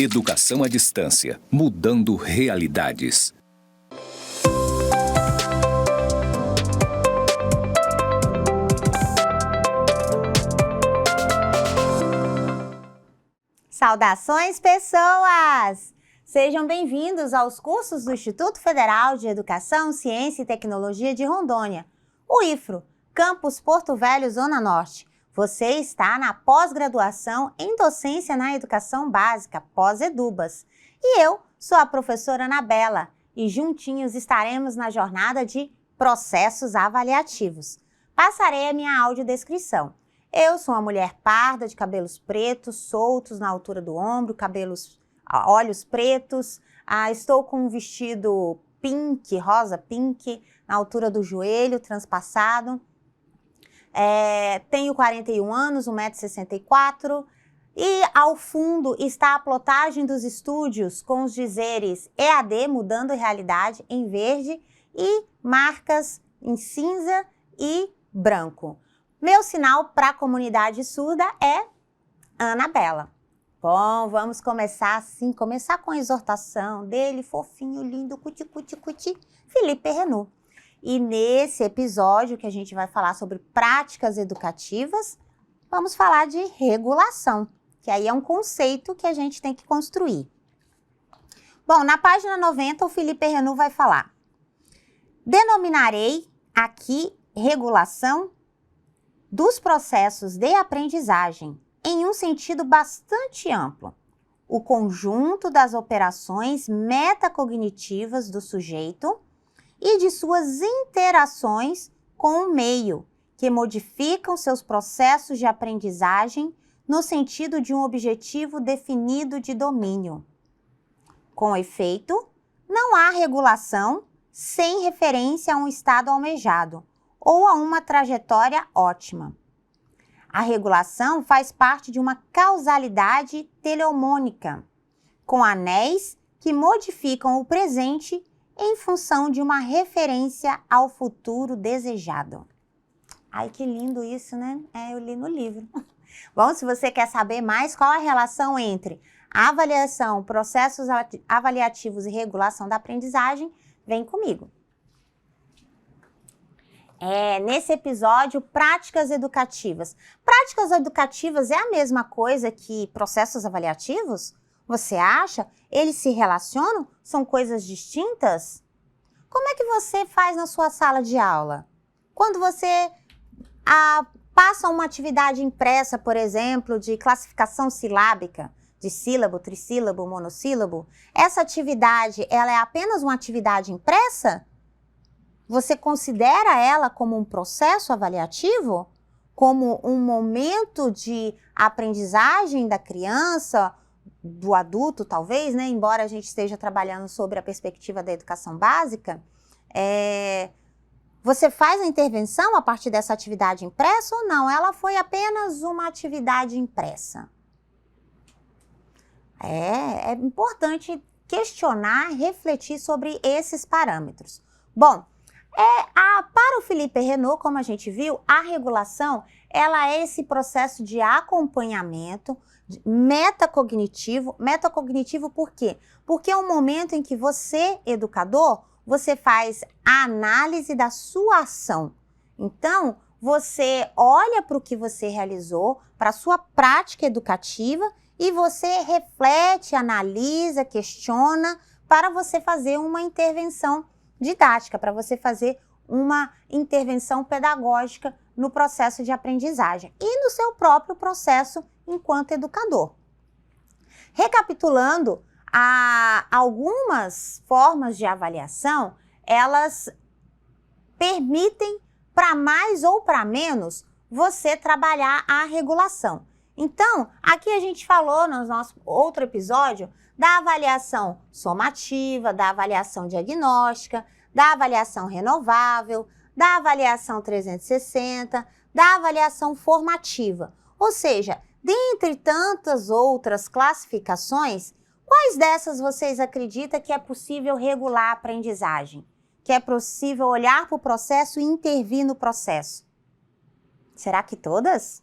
Educação à distância, mudando realidades. Saudações, pessoas! Sejam bem-vindos aos cursos do Instituto Federal de Educação, Ciência e Tecnologia de Rondônia, o IFRO, Campus Porto Velho, Zona Norte. Você está na pós-graduação em Docência na Educação Básica, pós-EDUBAS. E eu sou a professora Anabela e juntinhos estaremos na jornada de processos avaliativos. Passarei a minha audiodescrição. Eu sou uma mulher parda, de cabelos pretos, soltos na altura do ombro, olhos pretos. Estou com um vestido pink, rosa pink, na altura do joelho, transpassado. Tenho 41 anos, 1,64 m. E ao fundo está a plotagem dos estúdios com os dizeres EAD, mudando realidade, em verde, e marcas em cinza e branco. Meu sinal para a comunidade surda é Anabela. Bom, vamos começar assim, começar com a exortação dele, fofinho, lindo, cuti, Felipe Renaud. E nesse episódio que a gente vai falar sobre práticas educativas, vamos falar de regulação, que aí é um conceito que a gente tem que construir. Bom, na página 90, o Felipe Renaud vai falar: denominarei aqui regulação dos processos de aprendizagem, em um sentido bastante amplo, o conjunto das operações metacognitivas do sujeito e de suas interações com o meio, que modificam seus processos de aprendizagem no sentido de um objetivo definido de domínio. Com efeito, não há regulação sem referência a um estado almejado ou a uma trajetória ótima. A regulação faz parte de uma causalidade teleomônica, com anéis que modificam o presente em função de uma referência ao futuro desejado. Ai, que lindo isso, né? Eu li no livro. Bom, se você quer saber mais qual a relação entre avaliação, processos avaliativos e regulação da aprendizagem, vem comigo. Nesse episódio, práticas educativas. Práticas educativas é a mesma coisa que processos avaliativos? Você acha? Eles se relacionam? São coisas distintas? Como é que você faz na sua sala de aula? Quando você passa uma atividade impressa, por exemplo, de classificação silábica, de sílabo, trissílabo, monossílabo, essa atividade, ela é apenas uma atividade impressa? Você considera ela como um processo avaliativo? Como um momento de aprendizagem da criança, do adulto talvez, né? Embora a gente esteja trabalhando sobre a perspectiva da educação básica, você faz a intervenção a partir dessa atividade impressa ou não? Ela foi apenas uma atividade impressa. É importante questionar, refletir sobre esses parâmetros. Bom, para o Felipe Renaud, como a gente viu, a regulação, ela é esse processo de acompanhamento metacognitivo. Metacognitivo por quê? Porque é um momento em que você, educador, você faz a análise da sua ação. Então, você olha para o que você realizou, para a sua prática educativa e você reflete, analisa, questiona para você fazer uma intervenção didática, para você fazer uma intervenção pedagógica no processo de aprendizagem e no seu próprio processo enquanto educador. Recapitulando, algumas formas de avaliação, elas permitem, para mais ou para menos, você trabalhar a regulação. Então, aqui a gente falou no nosso outro episódio da avaliação somativa, da avaliação diagnóstica, da avaliação renovável, da avaliação 360, da avaliação formativa. Ou seja, dentre tantas outras classificações, quais dessas vocês acreditam que é possível regular a aprendizagem? Que é possível olhar para o processo e intervir no processo? Será que todas?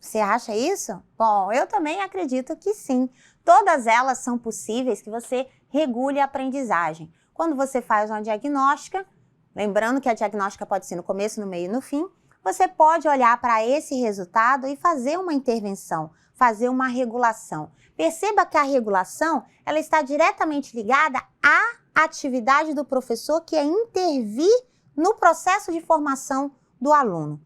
Você acha isso? Bom, eu também acredito que sim. Todas elas são possíveis que você regule a aprendizagem. Quando você faz uma diagnóstica, lembrando que a diagnóstica pode ser no começo, no meio e no fim, você pode olhar para esse resultado e fazer uma intervenção, fazer uma regulação. Perceba que a regulação, ela está diretamente ligada à atividade do professor, que é intervir no processo de formação do aluno.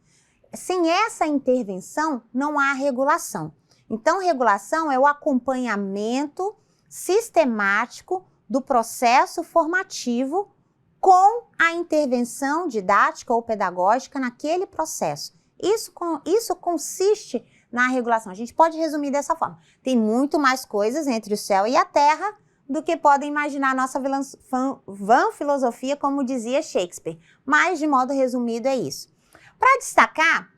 Sem essa intervenção, não há regulação. Então, regulação é o acompanhamento sistemático do processo formativo com a intervenção didática ou pedagógica naquele processo. Isso consiste na regulação. A gente pode resumir dessa forma. Tem muito mais coisas entre o céu e a terra do que podem imaginar a nossa vã filosofia, como dizia Shakespeare. Mas, de modo resumido, é isso. Para destacar,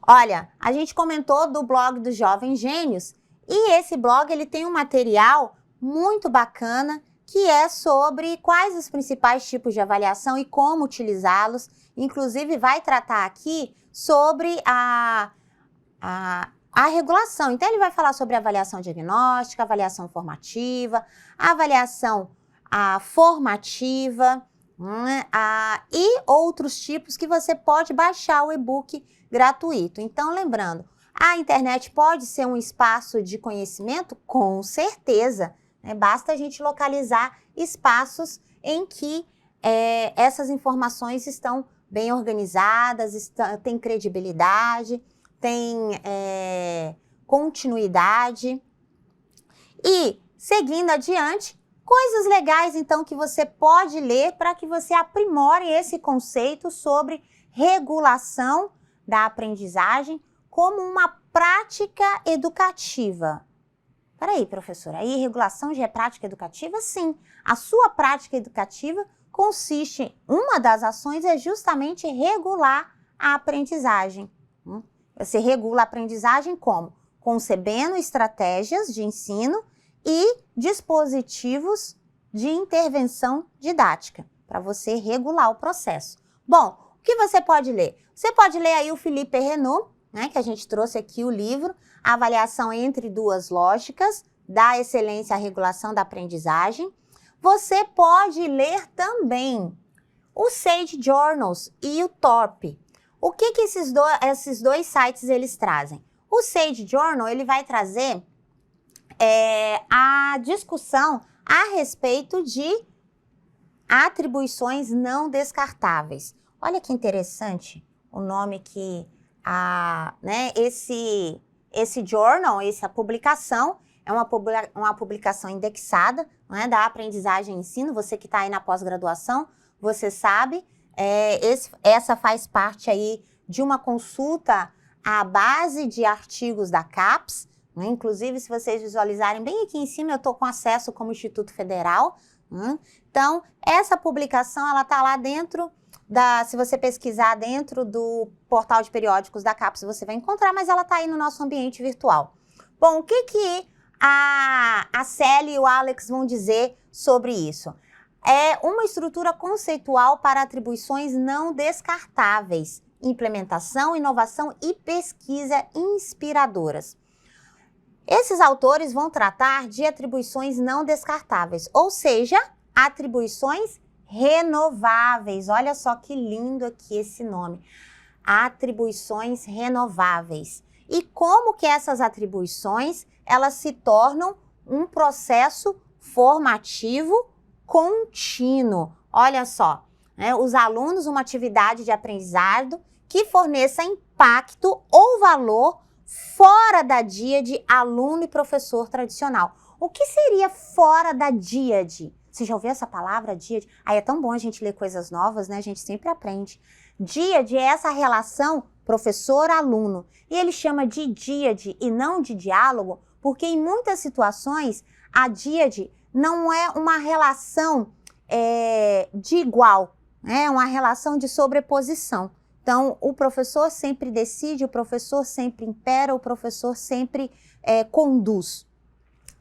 olha, a gente comentou do blog dos Jovens Gênios e esse blog ele tem um material muito bacana que é sobre quais os principais tipos de avaliação e como utilizá-los. Inclusive, vai tratar aqui sobre a regulação. Então, ele vai falar sobre avaliação diagnóstica, avaliação formativa, avaliação formativa, e outros tipos que você pode baixar o e-book gratuito. Então, lembrando, a internet pode ser um espaço de conhecimento? Com certeza. Basta a gente localizar espaços em que essas informações estão bem organizadas, tem credibilidade, tem continuidade. E, seguindo adiante, coisas legais, então, que você pode ler para que você aprimore esse conceito sobre regulação da aprendizagem como uma prática educativa. Peraí, professora, aí regulação já é prática educativa? Sim, a sua prática educativa consiste, uma das ações é justamente regular a aprendizagem. Você regula a aprendizagem como? Concebendo estratégias de ensino e dispositivos de intervenção didática, para você regular o processo. Bom, o que você pode ler? Você pode ler aí o Philippe Renaud, que a gente trouxe aqui o livro, A Avaliação entre Duas Lógicas, da Excelência à Regulação da Aprendizagem. Você pode ler também o Sage Journals e o Thorpe. O que esses dois sites eles trazem? O Sage Journal ele vai trazer a discussão a respeito de atribuições não descartáveis. Olha que interessante o nome que esse journal, essa publicação, é uma publicação indexada, da aprendizagem e ensino. Você que está aí na pós-graduação, você sabe, essa faz parte aí de uma consulta à base de artigos da CAPES, inclusive, se vocês visualizarem bem aqui em cima, eu estou com acesso como Instituto Federal. Então, essa publicação, ela está lá dentro se você pesquisar dentro do portal de periódicos da CAPES, você vai encontrar, mas ela está aí no nosso ambiente virtual. Bom, o que a Célia e o Alex vão dizer sobre isso? É uma estrutura conceitual para atribuições não descartáveis, implementação, inovação e pesquisa inspiradoras. Esses autores vão tratar de atribuições não descartáveis, ou seja, atribuições renováveis. Olha só que lindo aqui esse nome. Atribuições renováveis. E como que essas atribuições, elas se tornam um processo formativo contínuo. Olha só, os alunos, uma atividade de aprendizado que forneça impacto ou valor fora da díade aluno e professor tradicional. O que seria fora da díade? Você já ouviu essa palavra, díade? É tão bom a gente ler coisas novas, A gente sempre aprende. Díade é essa relação professor-aluno. E ele chama de díade e não de diálogo, porque em muitas situações a díade não é uma relação de igual, é uma relação de sobreposição. Então, o professor sempre decide, o professor sempre impera, o professor sempre conduz,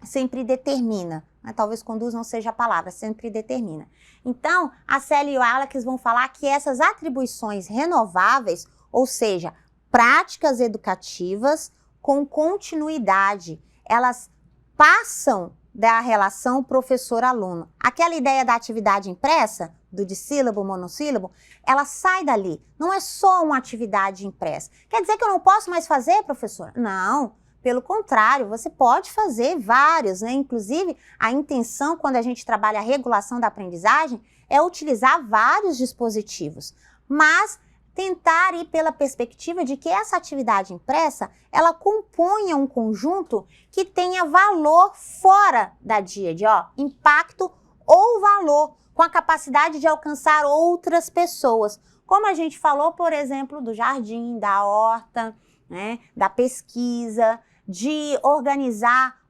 sempre determina. Talvez conduz não seja a palavra, sempre determina. Então, a Célia e o Alex vão falar que essas atribuições renováveis, ou seja, práticas educativas com continuidade. Elas passam da relação professor-aluno. Aquela ideia da atividade impressa, do dissílabo, monossílabo, ela sai dali. Não é só uma atividade impressa. Quer dizer que eu não posso mais fazer, professor? Não. Pelo contrário, você pode fazer vários, né? Inclusive, a intenção, quando a gente trabalha a regulação da aprendizagem, é utilizar vários dispositivos. Mas tentar ir pela perspectiva de que essa atividade impressa, ela componha um conjunto que tenha valor fora da díade, impacto ou valor, com a capacidade de alcançar outras pessoas. Como a gente falou, por exemplo, do jardim, da horta, né, da pesquisa, de organizar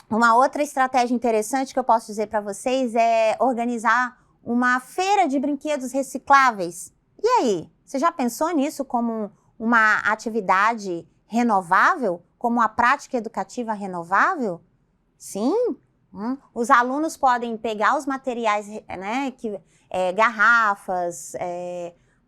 uma outra estratégia interessante que eu posso dizer para vocês é organizar uma feira de brinquedos recicláveis. E aí, você já pensou nisso como uma atividade renovável? Como uma prática educativa renovável? Sim. Os alunos podem pegar os materiais, né, garrafas,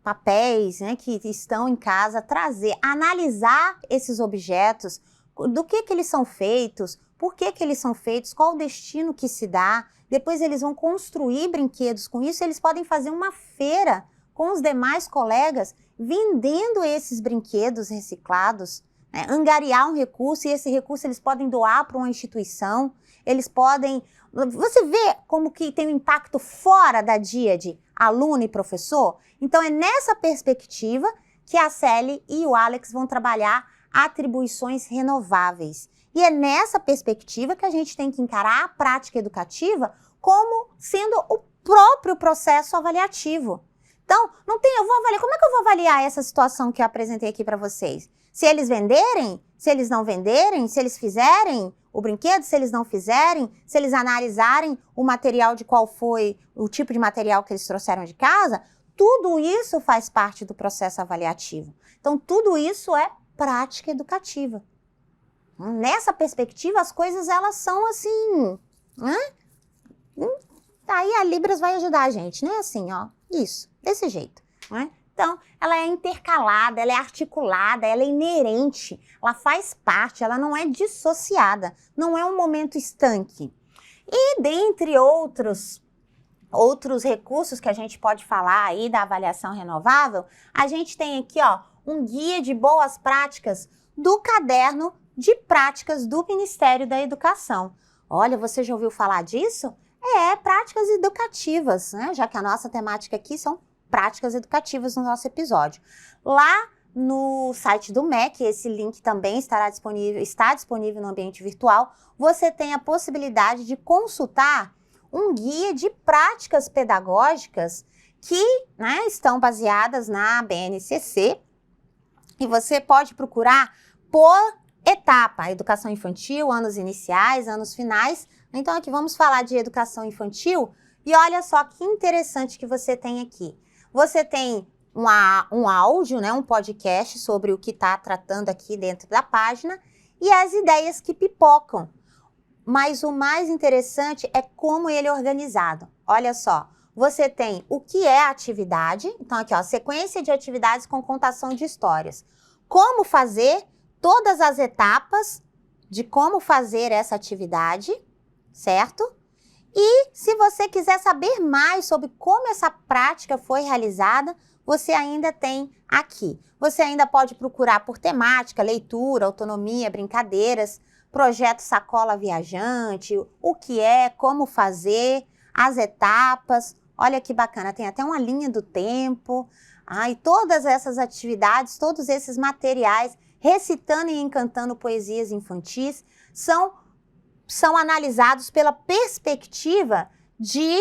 papéis, né, que estão em casa, trazer, analisar esses objetos, do que eles são feitos, por que eles são feitos, qual o destino que se dá. Depois eles vão construir brinquedos com isso, eles podem fazer uma feira com os demais colegas, vendendo esses brinquedos reciclados, né, angariar um recurso, e esse recurso eles podem doar para uma instituição, eles podem... Você vê como que tem um impacto fora da díade, aluno e professor? Então é nessa perspectiva que a Célia e o Alex vão trabalhar atribuições renováveis. E é nessa perspectiva que a gente tem que encarar a prática educativa como sendo o próprio processo avaliativo. Então, eu vou avaliar, como é que eu vou avaliar essa situação que eu apresentei aqui para vocês? Se eles venderem, se eles não venderem, se eles fizerem o brinquedo, se eles não fizerem, se eles analisarem o material de qual foi o tipo de material que eles trouxeram de casa, tudo isso faz parte do processo avaliativo. Então, tudo isso é prática educativa. Nessa perspectiva, as coisas elas são assim, né? Aí a Libras vai ajudar a gente, né? Assim, isso, desse jeito, né? Então, ela é intercalada, ela é articulada, ela é inerente, ela faz parte, ela não é dissociada, não é um momento estanque. E dentre outros recursos que a gente pode falar aí da avaliação renovável, a gente tem aqui, um guia de boas práticas do caderno de práticas do Ministério da Educação. Olha, você já ouviu falar disso? Práticas educativas, né? Já que a nossa temática aqui são práticas educativas no nosso episódio. Lá no site do MEC, esse link também está disponível no ambiente virtual, você tem a possibilidade de consultar um guia de práticas pedagógicas que, né, estão baseadas na BNCC, e você pode procurar por etapa, educação infantil, anos iniciais, anos finais. Então aqui vamos falar de educação infantil e olha só que interessante que você tem aqui. Você tem um áudio, né, um podcast sobre o que está tratando aqui dentro da página e as ideias que pipocam. Mas o mais interessante é como ele é organizado. Olha só, você tem o que é a atividade, então aqui sequência de atividades com contação de histórias. Como fazer, todas as etapas de como fazer essa atividade, certo? E se você quiser saber mais sobre como essa prática foi realizada, você ainda tem aqui. Você ainda pode procurar por temática, leitura, autonomia, brincadeiras, projeto Sacola Viajante, o que é, como fazer, as etapas. Olha que bacana, tem até uma linha do tempo. E todas essas atividades, todos esses materiais, recitando e encantando poesias infantis, são analisados pela perspectiva de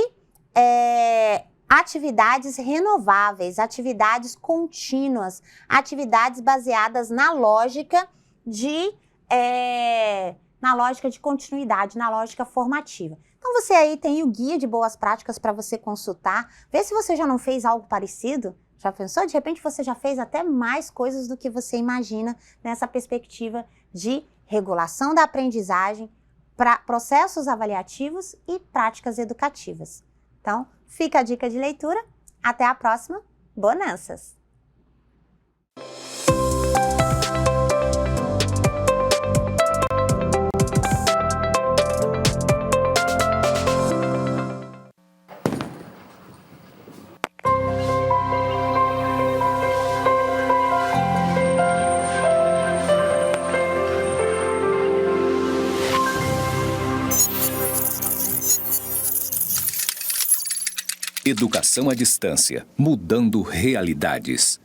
atividades renováveis, atividades contínuas, atividades baseadas na lógica de continuidade, na lógica formativa. Então você aí tem o guia de boas práticas para você consultar, vê se você já não fez algo parecido. Já pensou? De repente você já fez até mais coisas do que você imagina nessa perspectiva de regulação da aprendizagem, para processos avaliativos e práticas educativas. Então, fica a dica de leitura. Até a próxima. Bonanças! Educação à distância, mudando realidades.